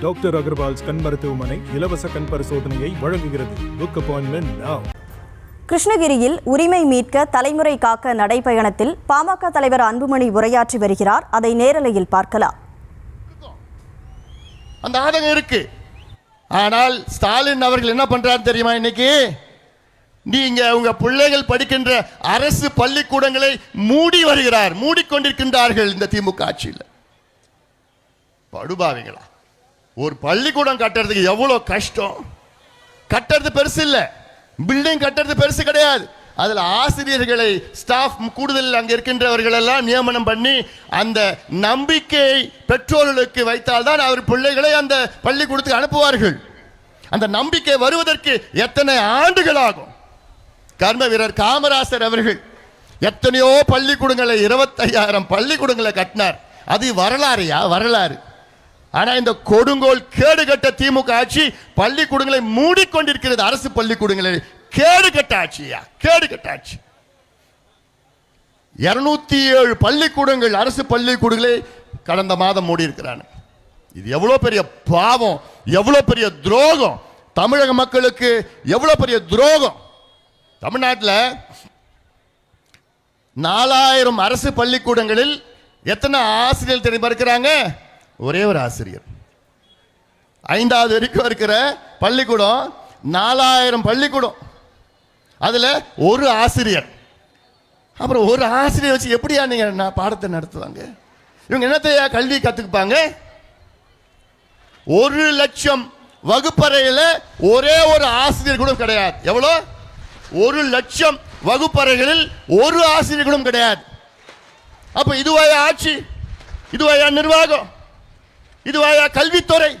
Doctor Agarwal's கண் மருத்துவமனை இலவச கண் பரிசோதனையை வழங்குகிறது. Book appointment now. கிருஷ்ணகிரியில் உரிமை மீட்க தலைமுறை காக்க நடைபயணத்தில் பாமக தலைவர் அன்புமணி உரையாற்றி வருகிறார். அதை நேரலையில் பார்க்கலாம். அந்த ஆதங்கம் இருக்கு. ஆனால் ஸ்டாலின் அவர்கள் என்ன பண்றாரு தெரியுமா? இன்னைக்கு நீங்க உங்க பிள்ளைகள் படிக்கின்ற அரசு பள்ளிக்கூடங்களை மூடிக்கொண்டிருக்கின்றார்கள். இந்த திமுக ஆட்சியில் படுபாவிங்களா? ஒரு பள்ளிக்கூடம் கட்டுறதுக்கு எவ்வளவு கஷ்டம். கட்டுறது பெருசு இல்ல, பில்டிங் கட்டுறது பெருசு கிடையாது. அதுல ஆசிரியர்களை ஸ்டாஃப் கூடுதல் அங்க இருக்கின்றவர்கள் எல்லாம் நியமனம் பண்ணி அந்த நம்பிக்கையை பெற்றோர்களுக்கு வைத்தால்தான் அவர் பிள்ளைகளை அந்த பள்ளிக்கூடத்துக்கு அனுப்புவார்கள். அந்த நம்பிக்கை வருவதற்கு எத்தனை ஆண்டுகள் ஆகும்? கர்ம வீரர் காமராசர் அவர்கள் எத்தனையோ பள்ளிக்கூடங்களை 25,000 பள்ளிக்கூடங்களை கட்டினார். அது வரலாறு. ஆனா இந்த கொடுங்கோல் கேடுகட்ட திமுக ஆட்சி பள்ளிக்கூடங்களை மூடிக்கொண்டிருக்கிறது. அரசு பள்ளிக்கூடங்களை கேடுகட்ட ஆட்சியா, கேடுகட்ட ஆட்சி. 207 பள்ளிக்கூடங்கள், அரசு பள்ளிக்கூடங்களை கடந்த மாதம் மூடி இருக்கிறாங்க. இது எவ்வளவு பெரிய பாவம், எவ்வளவு பெரிய துரோகம், தமிழக மக்களுக்கு எவ்வளவு பெரிய துரோகம். தமிழ்நாட்டில் 4000 அரசு பள்ளிக்கூடங்களில் எத்தனை ஆசிரியர் தெரியுமா இருக்கிறாங்க? ஒரே ஒரு ஆசிரியர். 5வது வரைக்கும் இருக்கிற பள்ளிக்கூடம் 4000 பள்ளிக்கூடம், அதுல ஒரு ஆசிரியர். அப்புறம் ஒரு ஆசிரியர் வச்சு எப்படியா நீங்க பாடத்தை நடத்துவாங்க? இவங்க என்னத்தையா கல்வி கத்துக்குப்பாங்க? 1,00,000 வகுப்பறையில ஒரே ஒரு ஆசிரியர் கூட கிடையாது. எவ்வளோ? 1,00,000 வகுப்பறைகளில் ஒரு ஆசிரியர் கூட கிடையாது. அப்ப இதுவாயா ஆட்சி? இதுவாயா நிர்வாகம்? இதுவாயா கல்வித்துறை?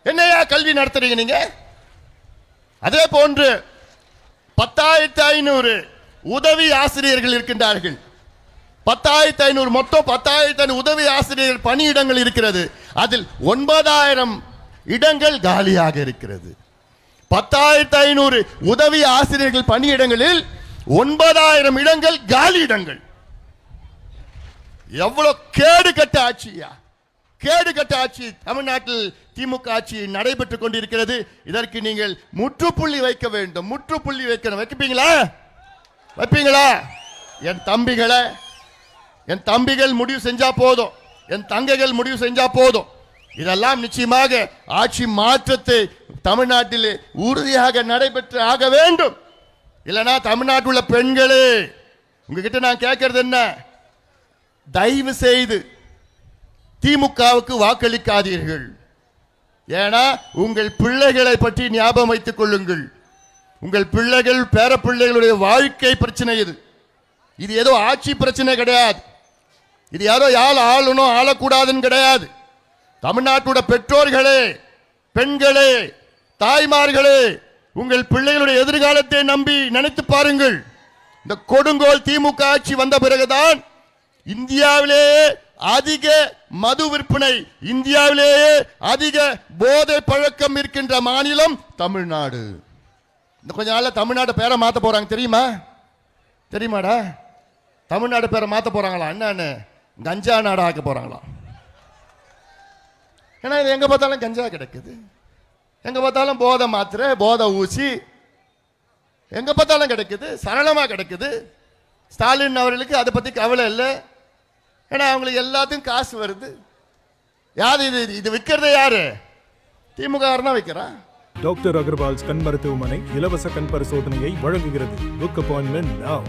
என்னையா கல்வி நடத்துறீங்க நீங்க? அதே போன்று 10,500 உதவி ஆசிரியர்கள் இருக்கின்றார்கள். 10,500 மொத்தம் 10,500 உதவி ஆசிரியர் பணியிடங்கள் இருக்கிறது. அதில் 9,000 இடங்கள் காலியாக இருக்கிறது. 10,500 உதவி ஆசிரியர்கள் பணியிடங்களில் 9,000 இடங்கள் காலி இடங்கள். எவ்வளவு கேடுகட்ட ஆட்சியா, கேடுகட்ட ஆட்சி தமிழ்நாட்டில் திமுக ஆட்சி நடைபெற்றுக் கொண்டிருக்கிறது. இதற்கு நீங்கள் முற்றுப்புள்ளி வைக்க வேண்டும். முற்றுப்புள்ளி வைக்கணும். வைப்பீங்களா? என் தம்பிகள் முடிவு செஞ்சா போதும், என் தங்கைகள் முடிவு செஞ்சா போதும். இதெல்லாம் நிச்சயமாக ஆட்சி மாற்றத்தை தமிழ்நாட்டில் உறுதியாக நடைபெற்று ஆக வேண்டும். இல்லைனா தமிழ்நாட்டில் உள்ள பெண்களே, உங்ககிட்ட நான் கேட்கறது என்ன? தயவு செய்து திமுகவுக்கு வாக்களிக்காதீர்கள். ஏன்னா உங்கள் பிள்ளைகளை பற்றி ஞாபகம் வைத்துக் கொள்ளுங்கள். உங்கள் பிள்ளைகள், பேர பிள்ளைகளுடைய வாழ்க்கை பிரச்சனை இது. இது ஏதோ ஆட்சி பிரச்சனை கிடையாது. இது யாரோ யாழ் ஆளணும் ஆளக்கூடாதுன்னு கிடையாது. தமிழ்நாட்டுடைய பெற்றோர்களே, பெண்களே, தாய்மார்களே, உங்கள் பிள்ளைகளுடைய எதிர்காலத்தை நம்பி நினைத்து பாருங்கள். இந்த கொடுங்கோல் திமுக ஆட்சி வந்த பிறகுதான் இந்தியாவிலேயே அதிக மது விற்பனை, இந்தியாவிலேயே அதிக போதை பழக்கம் இருக்கின்ற மாநிலம் தமிழ்நாடு. இந்த கொஞ்ச நாள்ல தமிழ்நாடு பேரை மாத்த போறாங்க. தெரியுமாடா? தமிழ்நாடு பேரை மாத்த போறாங்களா? என்னன்னு கஞ்சா நாடு ஆக்க போறாங்களா? ஏன்னா இது எங்க பார்த்தாலும் கஞ்சா கிடைக்குது, எங்க பார்த்தாலும் போதை மாத்திரை, போதை ஊசி எங்க பார்த்தாலும் கிடைக்குது, சரளமா கிடைக்குது. ஸ்டாலின் அவர்களுக்கு அதை பத்தி கவலை இல்லை. ஏன்னா அவங்களுக்கு எல்லாத்துக்கும் காசு வருது. யாரு இது விற்கிறத? யாரு? திமுக தான் விற்கிறான். டாக்டர் அகர்வால்ஸ் கண் மருத்துவமனை இலவச கண் பரிசோதனையை வழங்குகிறது. Book appointment now.